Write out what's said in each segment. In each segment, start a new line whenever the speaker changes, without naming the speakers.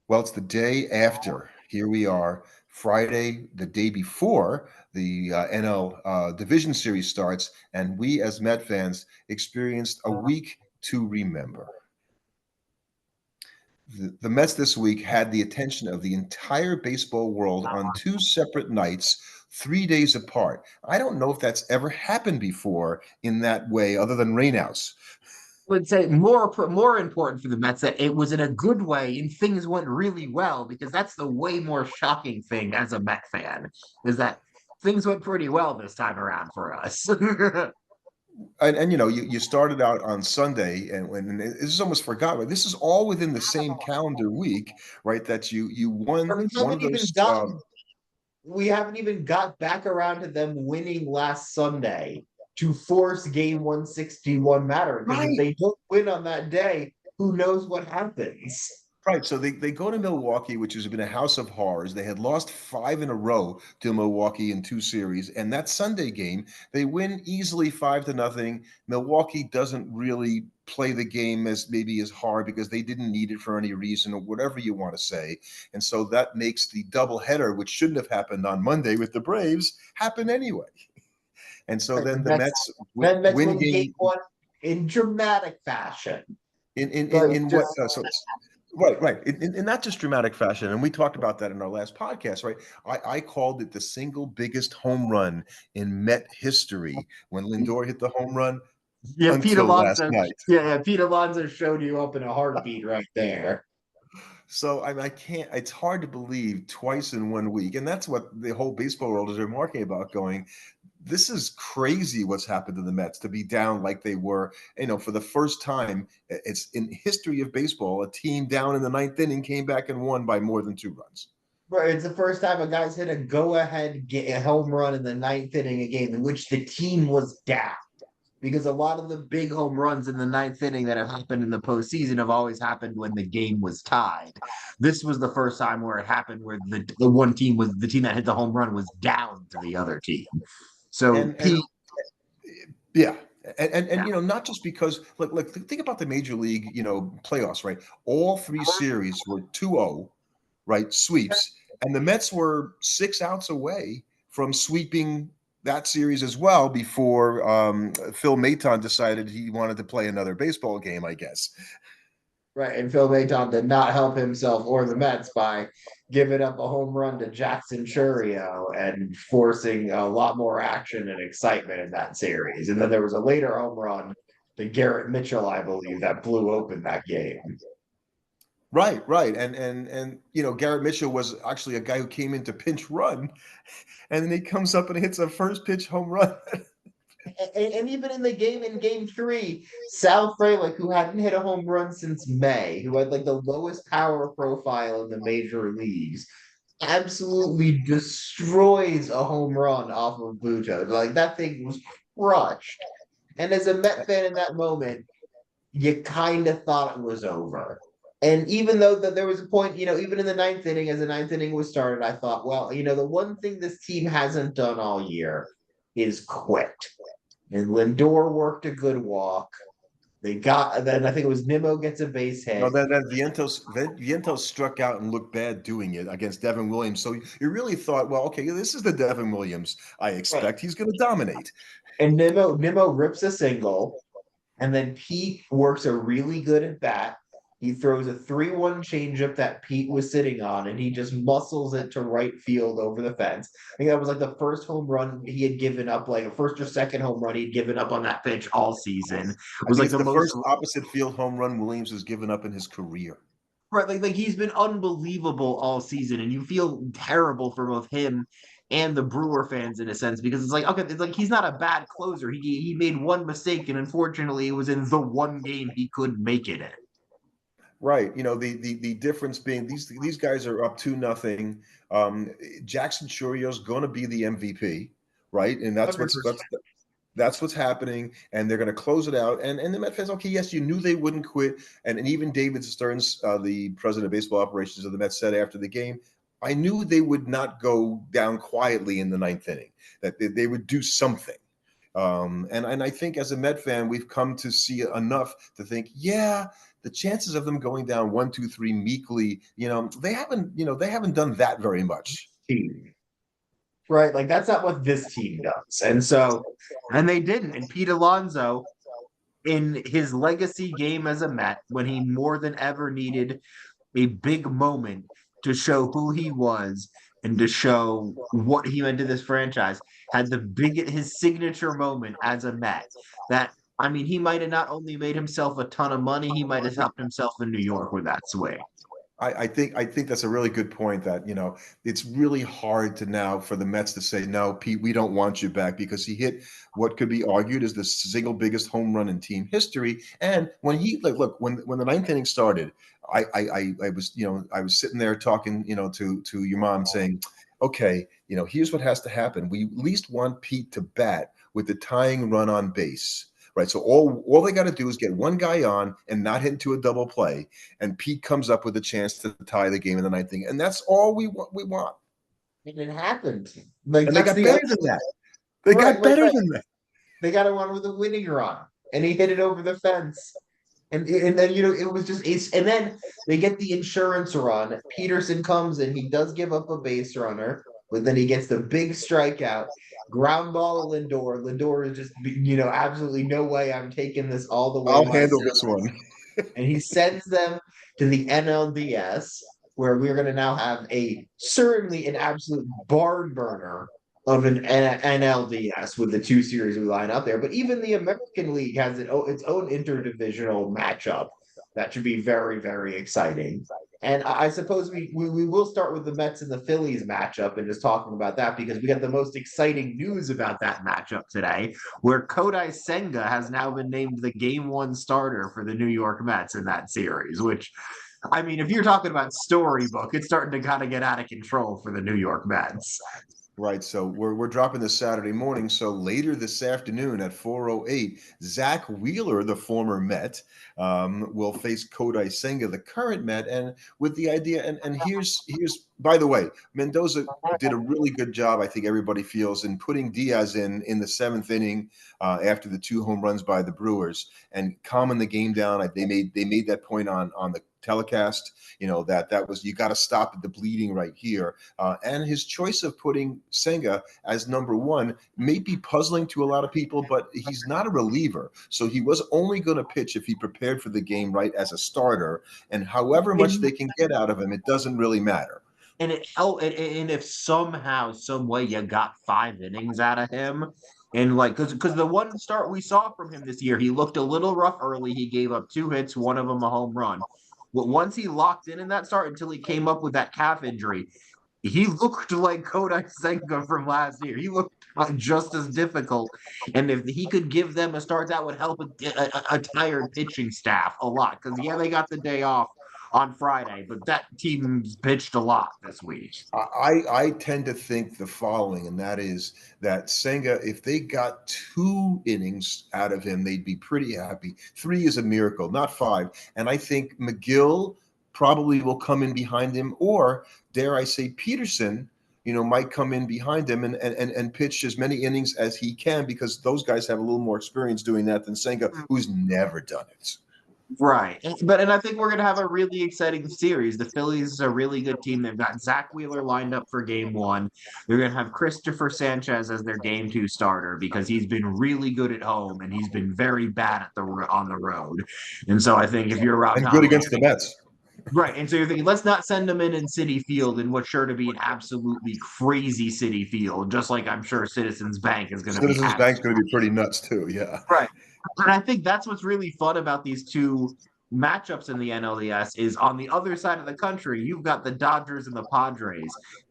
Well, it's the day after. Here we are, Friday, the day before the NL Division Series starts, and we as Met fans experienced a week to remember. The Mets this week had the attention of the entire baseball world on two separate nights, 3 days apart. I don't know if that's ever happened before in that way, other than rainouts.
Would say more important for the Mets that it was in a good way and things went really well, because that's the way more shocking thing as a Met fan, is that things went pretty well this time around for us.
And you started out on Sunday, and this is almost forgot, but this is all within the same calendar week, right? That you won
we
one of
haven't even
those.
gotten we haven't even got back around to them winning last Sunday to force game 161 matter, because if
Right.
they don't win on that day, who knows what happens.
Right. So they go to Milwaukee, which has been a house of horrors. They had lost five in a row to Milwaukee in two series. And that Sunday game, they win easily 5-0. Milwaukee doesn't really play the game as maybe as hard because they didn't need it for any reason or whatever you want to say. And so that makes the doubleheader, which shouldn't have happened on Monday with the Braves, happen anyway. And so
Right,
then the
Mets,
Mets
Mets
win
win game
game
one in dramatic fashion.
in what so right, right. In not just dramatic fashion. And we talked about that in our last podcast, right? I called it the single biggest home run in Met history when Lindor hit the home run
Yeah, Pete
until last
Alonso.
night.
Yeah, Pete Alonso showed you up in a heartbeat right there.
So I can't, it's hard to believe twice in 1 week. And that's what the whole baseball world is remarking about, going, this is crazy what's happened to the Mets to be down like they were, for the first time. It's in history of baseball, a team down in the ninth inning came back and won by more than 2 runs.
Right, it's the first time a guy's hit a go-ahead home run in the ninth inning, a game in which the team was down. Because a lot of the big home runs in the ninth inning that have happened in the postseason have always happened when the game was tied. This was the first time where it happened where the one team was the team that hit the home run was down to the other team. So
And
Pete,
yeah. And
yeah,
not just because, like think about the major league, playoffs, right? All three series were 2-0, right? Sweeps. And the Mets were 6 outs away from sweeping that series as well before Phil Maton decided he wanted to play another baseball game, I guess.
right, and Phil Maton did not help himself or the Mets by giving up a home run to Jackson Churio and forcing a lot more action and excitement in that series. And then there was a later home run to Garrett Mitchell, I believe, that blew open that game.
Right, right. And Garrett Mitchell was actually a guy who came in to pinch run, and then he comes up and hits a first pitch home run.
And even in game three, Sal Frelick, who hadn't hit a home run since May, who had like the lowest power profile in the major leagues, absolutely destroys a home run off of Buto. Like that thing was crushed. And as a Met fan in that moment, you kind of thought it was over. And even though that there was a point, even in the ninth inning, as the ninth inning was started, I thought, well, the one thing this team hasn't done all year is quit. And Lindor worked a good walk. Then I think it was Nimmo gets a base
No,
hit.
then Vientos struck out and looked bad doing it against Devin Williams. So you really thought, well, okay, this is the Devin Williams I
Right.
expect. He's going to dominate.
And Nimmo rips a single, and then Pete works a really good at bat. He throws a 3-1 changeup that Pete was sitting on, and he just muscles it to right field over the fence. I think that was like the first home run he had given up, like a first or second home run he'd given up on that pitch all season. It
I
was
think
like
it's
the
the
most
first opposite field home run Williams has given up in his career.
right, like he's been unbelievable all season, and you feel terrible for both him and the Brewer fans in a sense, because it's like, okay, it's like he's not a bad closer. He made one mistake, and unfortunately, it was in the one game he could make it in.
Right. The difference being these guys are up 2-0. Jackson Churio's going to be the MVP, right? And that's what's
100%.
that's what's happening, and they're going to close it out. And the Met fans, okay, yes, you knew they wouldn't quit, and even David Stearns, the president of baseball operations of the Mets, said after the game, I knew they would not go down quietly in the ninth inning, that they would do something. And I think as a Met fan, we've come to see enough to think, yeah, the chances of them going down 1, 2, 3 meekly, they haven't done that very much.
Team, right? Like that's not what this team does. And they didn't. And Pete Alonso, in his legacy game as a Met, when he more than ever needed a big moment to show who he was and to show what he meant to this franchise, had his signature moment as a Met. That I mean, he might have not only made himself a ton of money, he might have helped himself in New York with that swing.
I think that's a really good point. That it's really hard to now for the Mets to say no, Pete, we don't want you back because he hit what could be argued as the single biggest home run in team history. And when he like, look when the ninth inning started, I was sitting there talking to your mom saying, okay, here's what has to happen. We at least want Pete to bat with the tying run on base. Right. So all they got to do is get one guy on and not hit into a double play, and Pete comes up with a chance to tie the game in the ninth inning, and that's all we want.
And it happened. Like
And they
that's
got
the
better than that. They
right,
got
right,
better
right.
than that.
They got him on with a winning run, and he hit it over the fence. And then it was just ace. And then they get the insurance run. Peterson comes in. He does give up a base runner, but then he gets the big strikeout. Ground ball to Lindor. Lindor is just absolutely no way. I'm taking this all the way
I'll handle
myself.
this one.
And he sends them to the NLDS, where we're going to now have a certainly an absolute barn burner of an NLDS with the two series we line up there. But even the American League has its own interdivisional matchup that should be very, very exciting. And I suppose we will start with the Mets and the Phillies matchup and just talking about that because we got the most exciting news about that matchup today, where Kodai Senga has now been named the game one starter for the New York Mets in that series, which I mean, if you're talking about storybook, it's starting to kind of get out of control for the New York Mets.
Right. So we're dropping this Saturday morning. So later this afternoon at 4:08, Zach Wheeler, the former Met, will face Kodai Senga, the current Met, and with the idea. And here's by the way, Mendoza did a really good job. I think everybody feels in putting Diaz in the seventh inning after the 2 home runs by the Brewers and calming the game down. They made that point on the telecast. That was, you got to stop the bleeding right here. And his choice of putting Senga as number one may be puzzling to a lot of people, but he's not a reliever. So he was only going to pitch if he prepared for the game right as a starter. And however much
And
they can get out of him, it doesn't really matter.
and if somehow, some way you got 5 innings out of him, and like because the one start we saw from him this year, he looked a little rough early. He gave up 2 hits, one of them a home run. But once he locked in that start until he came up with that calf injury, he looked like Kodai Senga from last year. He looked just as difficult. And if he could give them a start, that would help a tired pitching staff a lot. Because, yeah, they got the day off on Friday, but that team's pitched a lot this week.
I tend to think the following, and that is that Senga, if they got 2 innings out of him, they'd be pretty happy. 3 is a miracle, not 5. And I think McGill probably will come in behind him, or dare I say, Peterson, might come in behind him and pitch as many innings as he can because those guys have a little more experience doing that than Senga, who's never done it.
Right. And I think we're gonna have a really exciting series. The Phillies is a really good team. They've got Zach Wheeler lined up for game one. They're gonna have Christopher Sanchez as their game two starter because he's been really good at home and he's been very bad on the road. And so I think if you're Rob
And good
Tomlin,
against the Mets.
right, and so you're thinking, let's not send him in City Field in what's sure to be an absolutely crazy City Field, just like I'm sure Citizens Bank is going to be
Citizens Bank's going to be pretty nuts too. Yeah.
right. And I think that's what's really fun about these two matchups in the NLDS is on the other side of the country, you've got the Dodgers and the Padres.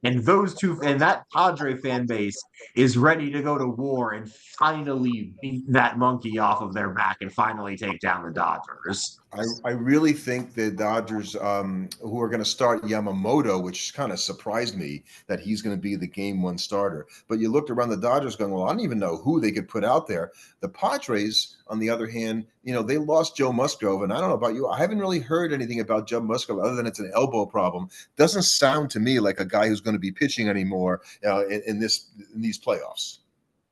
And that Padre fan base is ready to go to war and finally beat that monkey off of their back and finally take down the Dodgers.
I really think the Dodgers, who are going to start Yamamoto, which kind of surprised me that he's going to be the game one starter. But you looked around the Dodgers going, well, I don't even know who they could put out there. The Padres, on the other hand, they lost Joe Musgrove. And I don't know about you. I haven't really heard anything about Joe Musgrove other than it's an elbow problem. Doesn't sound to me like a guy who's going to be pitching anymore in these playoffs.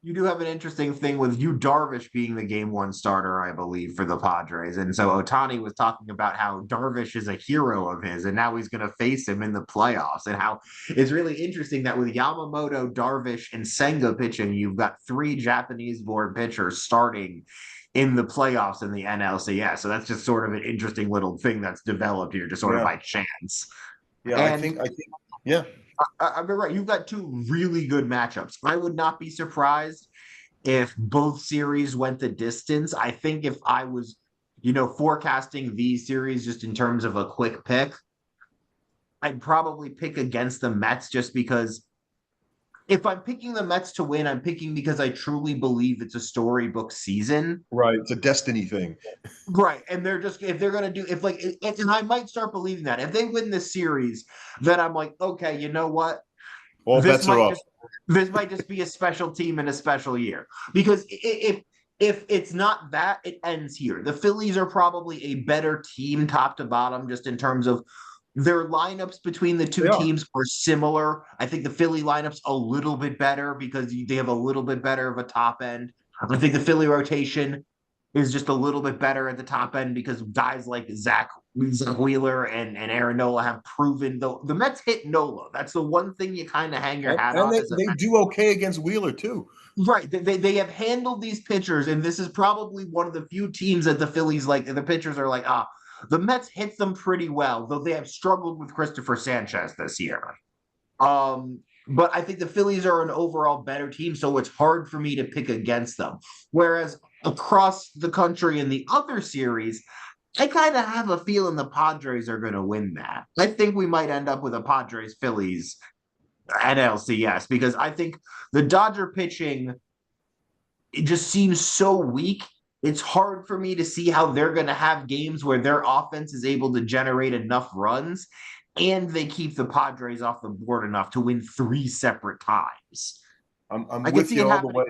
You do have an interesting thing with you Darvish being the game one starter, I believe, for the Padres. And so Otani was talking about how Darvish is a hero of his, and now he's going to face him in the playoffs. And how it's really interesting that with Yamamoto, Darvish, and Senga pitching, you've got three Japanese born pitchers starting in the playoffs in the NLCS. So that's just sort of an interesting little thing that's developed here, just sort of
Yeah,
by chance.
yeah.
And
Yeah.
I'm right. You've got two really good matchups. I would not be surprised if both series went the distance. I think if I was, forecasting these series just in terms of a quick pick, I'd probably pick against the Mets just because if I'm picking the Mets to win, I'm picking because I truly believe it's a storybook season.
Right. It's a destiny thing.
Right. And they're just, if they're going to do, if like, and I might start believing that if they win this series, then I'm like, okay, you know what?
All
this
bets are
might
off.
just this might just be a special team in a special year because if it's not that, it ends here. The Phillies are probably a better team top to bottom just in terms of their lineups between the two
They are.
teams are similar. I think the Philly lineups a little bit better because they have a little bit better of a top end. I think the Philly rotation is just a little bit better at the top end because guys like Zach Wheeler and Aaron Nola have proven the Mets hit Nola. That's the one thing you kind of hang your hat
And
on
they,
as a
they do okay against Wheeler too.
right. They have handled these pitchers, and this is probably one of the few teams that the Phillies like. The pitchers are like, the Mets hit them pretty well, though they have struggled with Christopher Sanchez this year. But I think the Phillies are an overall better team, so it's hard for me to pick against them. Whereas across the country in the other series, I kind of have a feeling the Padres are going to win that. I think we might end up with a Padres Phillies NLCS because I think the Dodger pitching it just seems so weak. It's hard for me to see how they're going to have games where their offense is able to generate enough runs and they keep the Padres off the board enough to win three separate times.
I'm
I can
with
see
you
it
all the
happening.
way.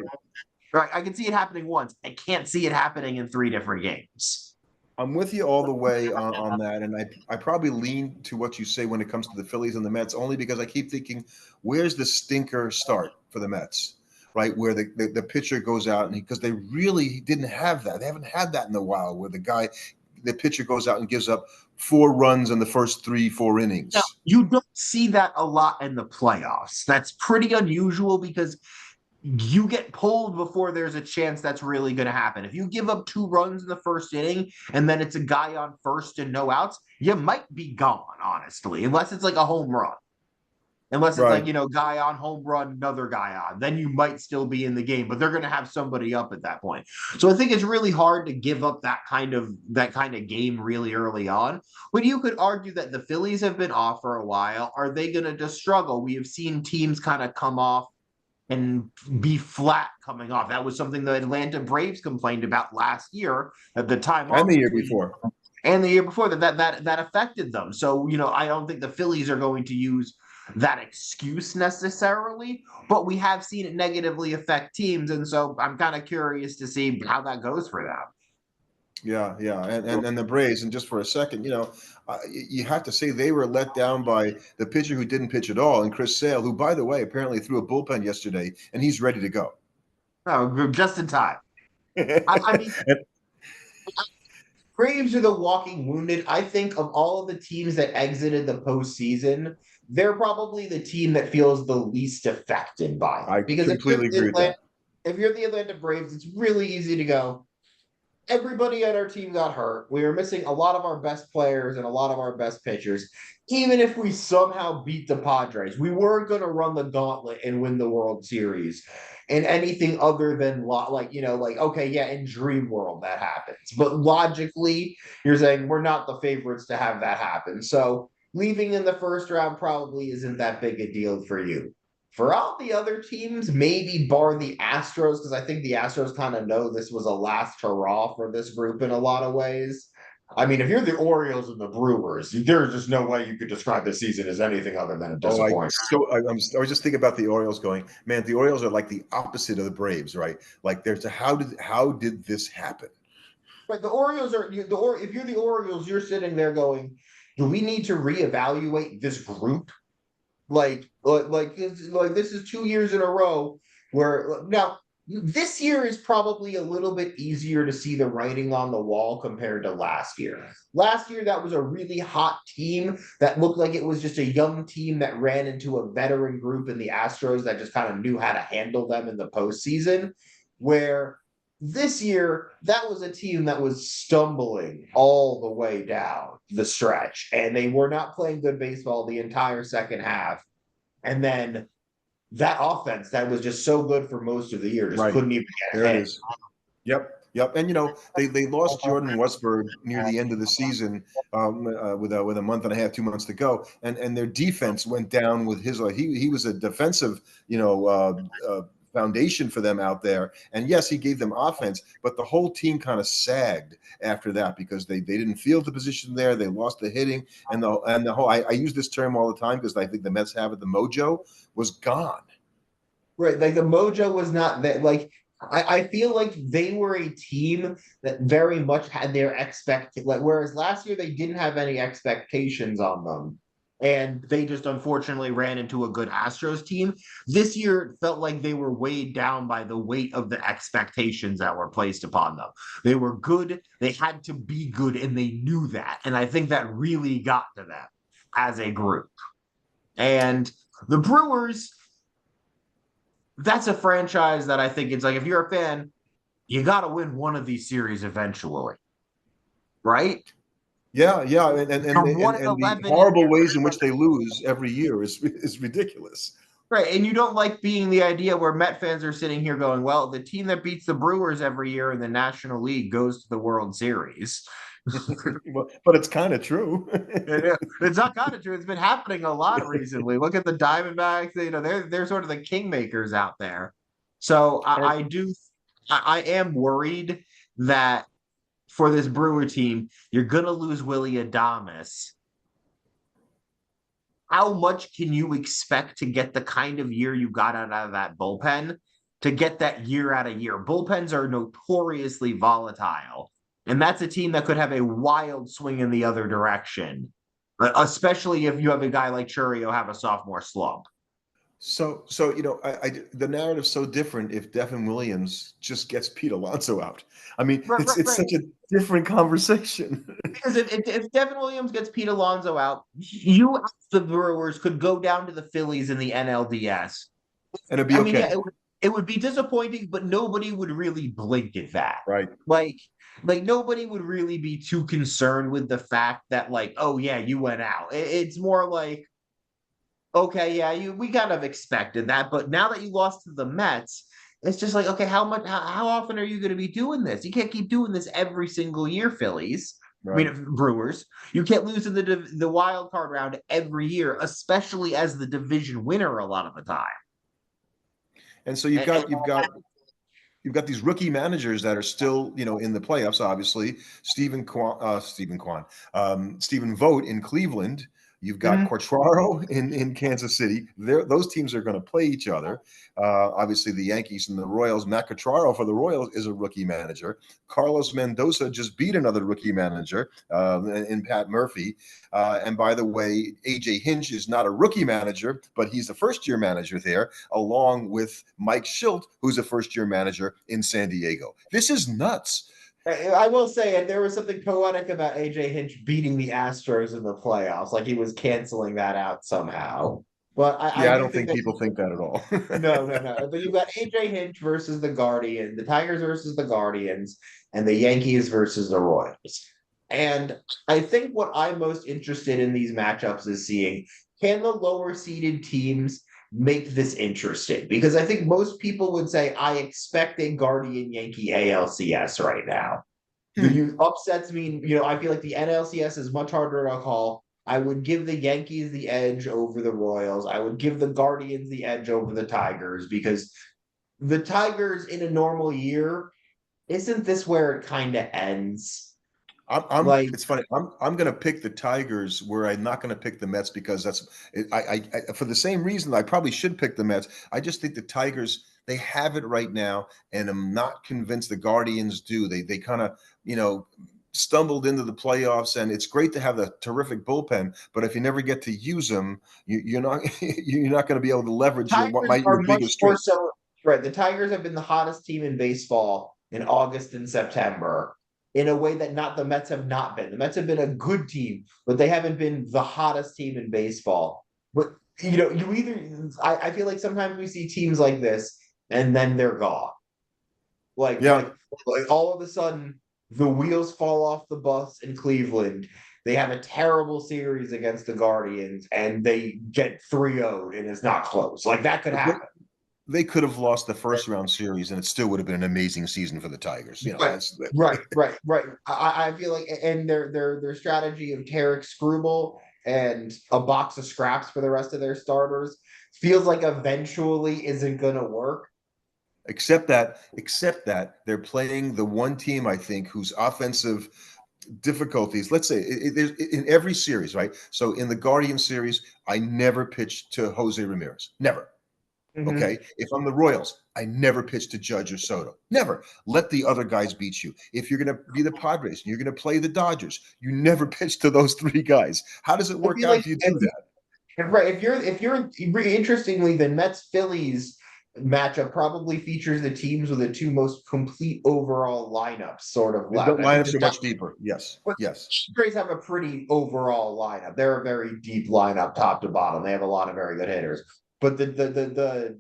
Right, I can see it happening once. I can't see it happening in three different games.
I'm with you all the way on that, and I probably lean to what you say when it comes to the Phillies and the Mets, only because I keep thinking, where's the stinker start for the Mets, right? Where the pitcher goes out and because they really didn't have that, they haven't had that in a while, where the pitcher goes out and gives up 4 runs in the first 3-4
Now,
innings.
you don't see that a lot in the playoffs. That's pretty unusual because you get pulled before there's a chance that's really going to happen. If you give up 2 runs in the first inning and then it's a guy on first and no outs, you might be gone, honestly, unless it's like a home run. Unless it's
Right.
like, guy on home run, another guy on, then you might still be in the game, but they're going to have somebody up at that point. So I think it's really hard to give up that kind of game really early on. But you could argue that the Phillies have been off for a while. Are they going to just struggle? We have seen teams kind of come off and be flat coming off. That was something the Atlanta Braves complained about last year at the time
And
off
the year
between
before.
and the year before that affected them. So, I don't think the Phillies are going to use that excuse necessarily, but we have seen it negatively affect teams. And so I'm kind of curious to see how that goes for them.
Yeah, yeah, and the Braves, and just for a second, you have to say they were let down by the pitcher who didn't pitch at all, and Chris Sale, who, by the way, apparently threw a bullpen yesterday, and he's ready to go.
Oh, just in time. I mean,
And-
Braves are the walking wounded. I think of all of the teams that exited the postseason, they're probably the team that feels the least affected by it.
I
Because
completely agree with that.
If you're the Atlanta Braves, it's really easy to go. Everybody on our team got hurt. We were missing a lot of our best players and a lot of our best pitchers. Even if we somehow beat the Padres, we weren't going to run the gauntlet and win the World Series. And anything other than okay, yeah, in dream world that happens. But logically, you're saying we're not the favorites to have that happen. So leaving in the first round probably isn't that big a deal for you. For all the other teams, maybe bar the Astros, because I think the Astros kind of know this was a last hurrah for this group in a lot of ways. I mean, if you're the Orioles and the Brewers, there's just no way you could describe the season as anything other than a
Oh,
disappointment.
I was just thinking about the Orioles going, man, the Orioles are like the opposite of the Braves, right? Like there's a how did this happen?
But the Orioles are if you're the Orioles, you're sitting there going, do we need to reevaluate this group? Like this is 2 years in a row where now this year is probably a little bit easier to see the writing on the wall compared to last year. Last year, that was a really hot team that looked like it was just a young team that ran into a veteran group in the Astros that just kind of knew how to handle them in the postseason. Where this year, that was a team that was stumbling all the way down the stretch, and they were not playing good baseball the entire second half. And then that offense that was just so good for most of the year just
Right.
couldn't even
There
get
it
a hit.
is. Yep. Yep. And they lost Jordan Westberg near the end of the season, with a month and a half, 2 months to go, and their defense went down with his. He was a defensive, foundation for them out there. And yes, he gave them offense, but the whole team kind of sagged after that because they didn't feel the position there. They lost the hitting, and the whole. I use this term all the time because I think the Mets have it. The mojo was gone.
Right. Like the mojo was not that like I feel like they were a team that very much had their whereas last year they didn't have any expectations on them. And they just unfortunately ran into a good Astros team. This year it felt like they were weighed down by the weight of the expectations that were placed upon them. They were good, they had to be good, and they knew that. And I think that really got to them as a group. And the Brewers, that's a franchise that I think it's like if you're a fan, you got to win one of these series eventually, right?
Yeah, yeah,
From one and
and the
11 in
horrible ways in which they lose every year is ridiculous.
right, and you don't like being the idea where Met fans are sitting here going, "Well, the team that beats the Brewers every year in the National League goes to the World Series."
Well, but it's kind of true.
It's not kind of true. It's been happening a lot recently. Look at the Diamondbacks. They're sort of the kingmakers out there. So
And
I am worried that for this Brewer team, you're gonna lose Willie Adames. How much can you expect to get the kind of year you got out of that bullpen to get that year out of year? Bullpens are notoriously volatile, and that's a team that could have a wild swing in the other direction, especially if you have a guy like Churio have a sophomore slump.
so the narrative's so different if Devin Williams just gets Pete Alonso out. I mean,
Right, right,
it's
right.
such a different conversation.
Because if Devin Williams gets Pete Alonso out, you the Brewers could go down to the Phillies in the NLDS.
And it'd be
I mean, yeah,
okay.
it would be disappointing, but nobody would really blink at that.
Right.
Like, like nobody would really be too concerned with the fact that, like, oh yeah, you went out. It's more like, okay, yeah, we kind of expected that, but now that you lost to the Mets, it's just like, okay, how often are you going to be doing this? You can't keep doing this every single year, Phillies. I
Right.
mean, Brewers. You can't lose in the wild card round every year, especially as the division winner a lot of the time.
And so
And,
you've got these rookie managers that are still, in the playoffs. Obviously, Stephen Vogt in Cleveland. You've got
Mhm.
Quartraro in Kansas City. Those teams are going to play each other. Obviously, the Yankees and the Royals. Matt Quartraro for the Royals is a rookie manager. Carlos Mendoza just beat another rookie manager in Pat Murphy. And by the way, AJ Hinch is not a rookie manager, but he's a first-year manager there, along with Mike Schilt, who's a first-year manager in San Diego. This is nuts.
I will say, and there was something poetic about AJ Hinch beating the Astros in the playoffs, like he was canceling that out somehow. But I
Yeah, I
do
don't
think
think
that
people think that at all.
no, no, no. But you've got AJ Hinch versus the Guardian, the Tigers versus the Guardians, and the Yankees versus the Royals. And I think what I'm most interested in these matchups is seeing, can the lower seeded teams make this interesting? Because I think most people would say, I expect a Guardian Yankee ALCS right now. The upsets mean, I feel like the NLCS is much harder to call. I would give the Yankees the edge over the Royals. I would give the Guardians the edge over the Tigers because the Tigers in a normal year, isn't this where it kind of ends? Like,
It's funny. I'm going to pick the Tigers where I'm not going to pick the Mets because for the same reason I probably should pick the Mets. I just think the Tigers, they have it right now, and I'm not convinced the Guardians do. They kind of, stumbled into the playoffs, and it's great to have a terrific bullpen, but if you never get to use them, you're not you're not going to be able to leverage your
Tigers
your
are much
biggest
more
strength.
so. right. The Tigers have been the hottest team in baseball in August and September in a way that not the Mets have not been. The Mets have been a good team, but they haven't been the hottest team in baseball. But you either I feel like sometimes we see teams like this and then they're gone. Like,
Yeah,
like, like all of a sudden, the wheels fall off the bus in Cleveland. They have a terrible series against the Guardians and they get 3-0 and it's not close. Like that could
they,
happen.
they could have lost the first round series, and it still would have been an amazing season for the Tigers.
Right,
That's
right. I feel like, and their strategy of Tarek Screwball and a box of scraps for the rest of their starters feels like eventually isn't gonna work.
except that they're playing the one team I think whose offensive difficulties. Let's say in every series, right? So in the Guardian series, I never pitched to Jose Ramirez. Never.
Mhm.
Okay. If I'm the Royals, I never pitch to Judge or Soto. Never. Let the other guys beat you. If you're going to be the Padres and you're going to play the Dodgers, you never pitch to those three guys. How does it
I
work
feel
out
like
if you do that?
right, if you're interestingly, the Mets Phillies matchup probably features the teams with the two most complete overall lineups sort of
The
left. I think
lineups
the
are much deeper. Yes. Yes.
Padres have a pretty overall lineup. They're a very deep lineup, top to bottom. They have a lot of very good hitters. But the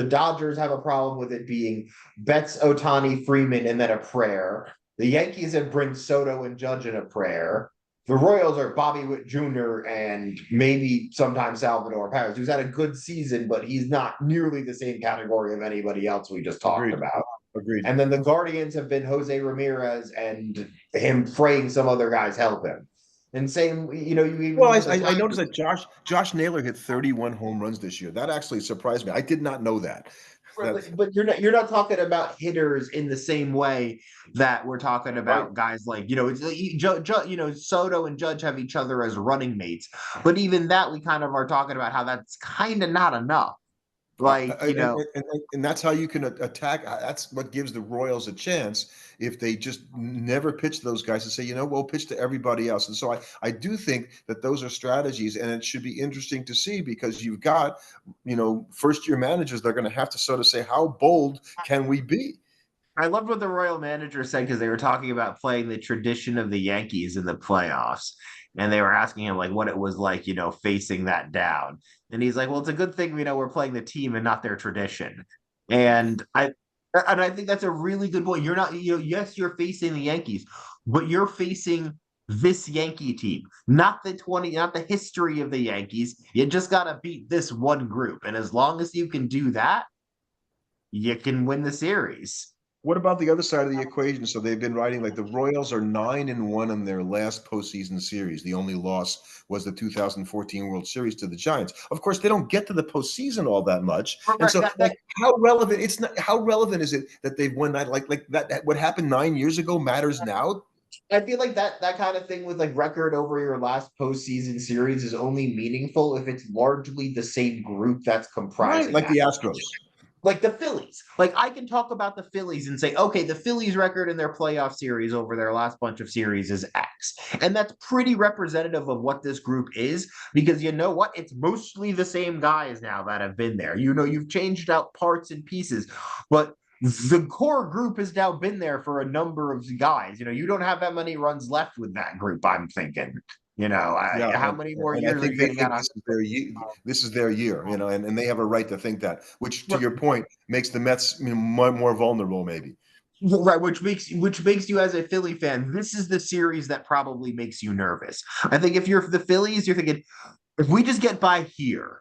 Dodgers have a problem with it being Betts, Otani, Freeman, and then a prayer. The Yankees have bring Soto and Judge in a prayer. The Royals are Bobby Witt Jr. and maybe sometimes Salvador Perez, who's had a good season, but he's not nearly the same category of anybody else we just talked
Agreed.
about.
Agreed.
And then the Guardians have been Jose Ramirez and him praying some other guys help him. And same, you even
Well,
look at the
I noticed
Tigers.
that Josh Naylor hit 31 home runs this year. That actually surprised me. I did not know that. That
But you're not talking about hitters in the same way that we're talking
right.
about guys like Soto and Judge have each other as running mates, but even that we kind of are talking about how that's kind of not enough. Like
And that's how you can attack. That's what gives the Royals a chance if they just never pitch those guys and say, we'll pitch to everybody else. And so I do think that those are strategies, and it should be interesting to see because you've got, first year managers. They're going to have to sort of say, how bold can we be?
I loved what the Royal manager said because they were talking about playing the tradition of the Yankees in the playoffs. And they were asking him like what it was like, facing that down. And he's like, well, it's a good thing we're playing the team and not their tradition. And I think that's a really good point. You're not, yes, you're facing the Yankees, but you're facing this Yankee team, not the history of the Yankees. You just gotta beat this one group. And as long as you can do that, you can win the series.
What about the other side of the equation? So they've been writing like the Royals are 9-1 in their last postseason series. The only loss was the 2014 World Series to the Giants. Of course, they don't get to the postseason all that much, and
Right,
so like how relevant? It's not how relevant is it that they've won that? Like that what happened 9 years ago matters now,
I feel like that kind of thing with like record over your last postseason series is only meaningful if it's largely the same group that's
right?
comprising
Like
that.
the Astros.
Like the Phillies. Like I can talk about the Phillies and say, okay, the Phillies record in their playoff series over their last bunch of series is X. And that's pretty representative of what this group is because you know what? It's mostly the same guys now that have been there. You've changed out parts and pieces, but the core group has now been there for a number of guys. You don't have that many runs left with that group, I'm thinking.
Yeah,
How many more
and I
years are
think
you
they
going to get
think
on?
this is their year. This is their year, and they have a right to think that. Which, to your point, makes the Mets more vulnerable, maybe.
Right, which makes you as a Philly fan, this is the series that probably makes you nervous. I think if you're the Phillies, you're thinking, if we just get by here,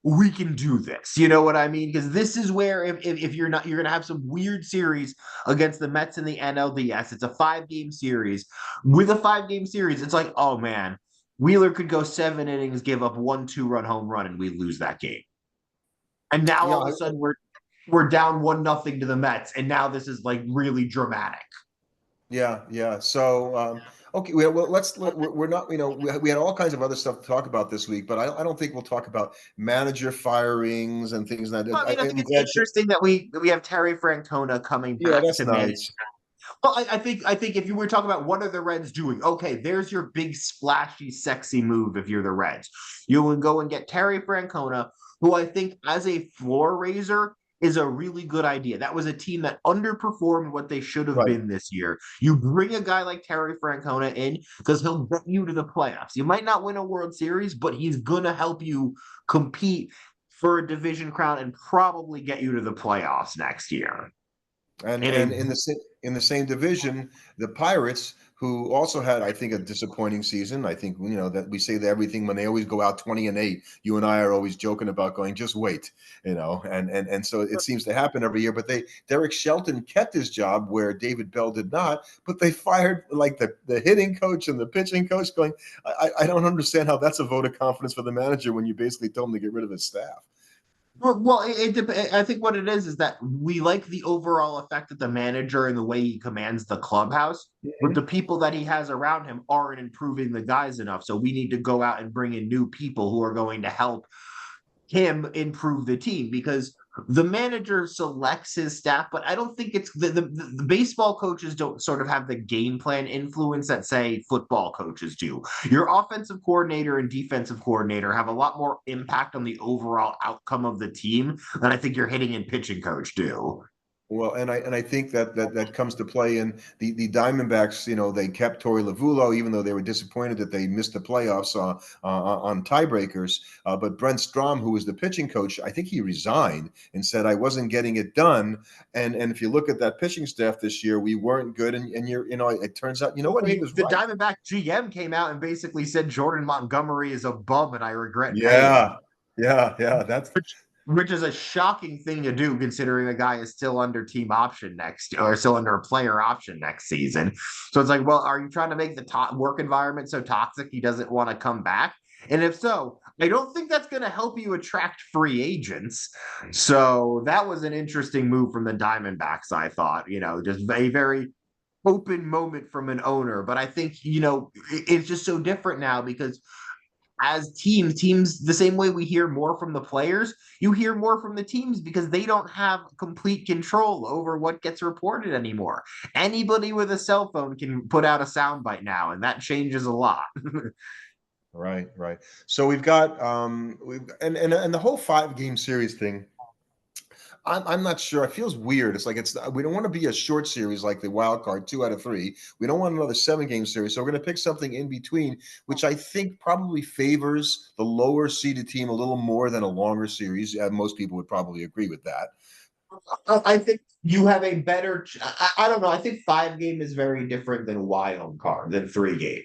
we can do this. You know what I mean? Because this is where if you're not, you're gonna have some weird series against the Mets and the NLDS. It's a 5-game series. With a 5-game series, it's like, oh man, Wheeler could go 7 innings, give up 1 2-run home run, and we lose that game. And now
Yeah,
all of a sudden we're down 1-0 to the Mets, and now this is like really dramatic.
yeah. So, okay, well, we're not, we had all kinds of other stuff to talk about this week, but I don't think we'll talk about manager firings and things like
Well, I
that.
mean, I think
I'm
it's
glad.
interesting that we have Terry Francona coming
Yeah,
back
that's
to manage.
nice.
Well, I think if you were talking about what are the Reds doing, okay, there's your big splashy, sexy move. If you're the Reds, you would go and get Terry Francona, who I think as a floor raiser is a really good idea. That was a team that underperformed what they should have
Right.
been this year. You bring a guy like Terry Francona in because he'll get you to the playoffs. You might not win a World Series, but he's gonna help you compete for a division crown and probably get you to the playoffs next year.
And
In a
in the same division, the Pirates, who also had, I think, a disappointing season. I think that we say that everything when they always go out 20-8. You and I are always joking about going, just wait, and so it seems to happen every year. But Derek Shelton kept his job where David Bell did not. But they fired like the hitting coach and the pitching coach. Going, I don't understand how that's a vote of confidence for the manager when you basically told him to get rid of his staff.
Well, I think what it is that we like the overall effect of the manager and the way he commands the clubhouse, but the
Mhm.
people that he has around him aren't improving the guys enough. So we need to go out and bring in new people who are going to help him improve the team because the manager selects his staff, but I don't think it's the baseball coaches don't sort of have the game plan influence that say football coaches do. Your offensive coordinator and defensive coordinator have a lot more impact on the overall outcome of the team than I think your hitting and pitching coach do.
Well, and I think that comes to play in the Diamondbacks. They kept Torey Lavulo, even though they were disappointed that they missed the playoffs on tiebreakers. But Brent Strom, who was the pitching coach, I think he resigned and said I wasn't getting it done. And if you look at that pitching staff this year, we weren't good. And it turns out, you know
I
what, he
mean,
was
the
right.
Diamondback GM came out and basically said Jordan Montgomery is a bum and I regret paying him.
Yeah, yeah. That's
Which is a shocking thing to do considering the guy is still under team option next or still under a player option next season. So it's like, well, are you trying to make the work environment so toxic he doesn't want to come back? And if so, I don't think that's going to help you attract free agents. So that was an interesting move from the Diamondbacks, I thought, just a very open moment from an owner. But I think, it's just so different now because as teams the same way we hear more from the players, you hear more from the teams because they don't have complete control over what gets reported anymore. Anybody with a cell phone can put out a soundbite now, and that changes a lot.
right, right. So we've and the whole 5 game series thing. I'm not sure. It feels weird. It's like we don't want to be a short series like the wild card, 2 out of 3. We don't want another 7 game series. So we're going to pick something in between, which I think probably favors the lower seeded team a little more than a longer series. Most people would probably agree with that.
I think you have a better. I don't know. I think 5 game is very different than wild card than 3 game.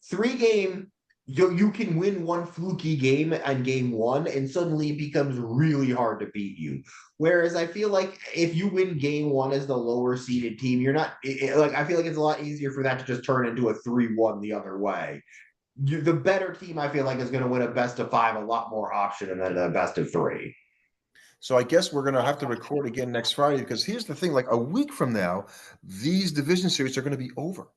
3 game, you can win one fluky game on game one, and suddenly it becomes really hard to beat you. Whereas I feel like if you win game one as the lower seeded team, you're not like I feel like it's a lot easier for that to just turn into a 3-1 the other way. The better team, I feel like, is going to win a best of 5 a lot more option than a best of 3.
So I guess we're going to have to record again next Friday because here's the thing: like a week from now, these division series are going to be over.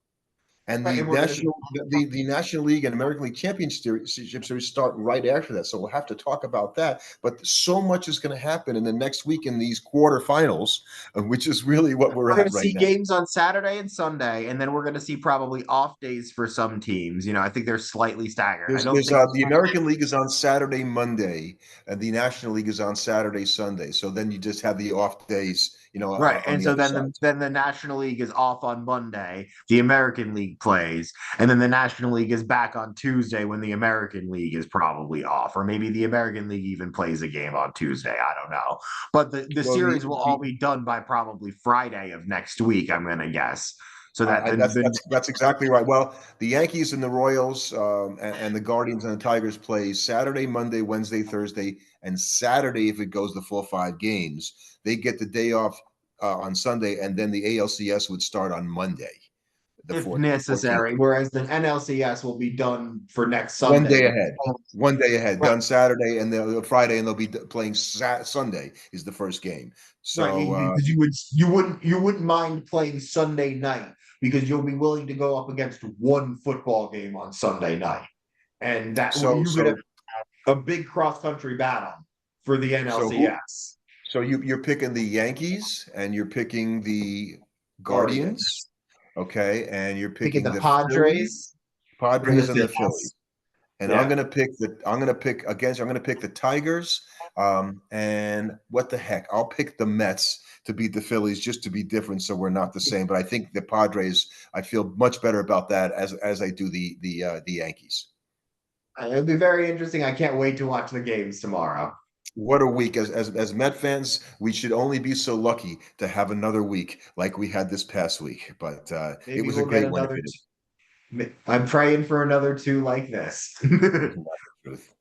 And
Right,
the
and we're going to see
National League and American League Championship Series start right after that. So we'll have to talk about that. But so much is going to happen in the next week in these quarterfinals, which is really what we're
we're going
at
to
right
see
now.
games on Saturday and Sunday, and then we're going to see probably off days for some teams. I think they're slightly staggered. I don't
There's
think
the American League is on Saturday, Monday, and the National League is on Saturday, Sunday. So then you just have the off days,
right.
on
And
the
so
other
then
side.
the National League is off on Monday. The American League plays, and then the National League is back on Tuesday when the American League is probably off, or maybe the American League even plays a game on Tuesday. I don't know, but the
Well,
series will all be done by probably Friday of next week. I'm going to guess. So that
that's exactly right. Well, the Yankees and the Royals and the Guardians and the Tigers play Saturday, Monday, Wednesday, Thursday, and Saturday if it goes the full 5 games. They get the day off on Sunday, and then the ALCS would start on Monday, the
if
14th.
necessary, whereas the NLCS will be done for next
One
Sunday.
day ahead. One day ahead.
Right,
Done Saturday and then Friday, and they'll be playing Sunday is the first game.
right,
So
because you wouldn't mind playing Sunday night because you'll be willing to go up against one football game on Sunday night, and that
so
you could have
so
a big cross country battle for the
so who
NLCS.
So you're picking the Yankees and you're picking the Guardians,
Guardians
okay, and you're
picking
picking
the
the Phillies,
Padres and the
Padres, and the Phillies.
Phillies.
And
Yeah,
I'm gonna pick the Tigers And what the heck? I'll pick the Mets to beat the Phillies just to be different, so we're not the same. But I think the Padres. I feel much better about that as I do the Yankees.
It'll be very interesting. I can't wait to watch the games tomorrow.
What a week! As Met fans, we should only be so lucky to have another week like we had this past week. But it
Maybe
was a
we'll get
great one if
another.
it
I'm praying for another two like this.
is not the truth.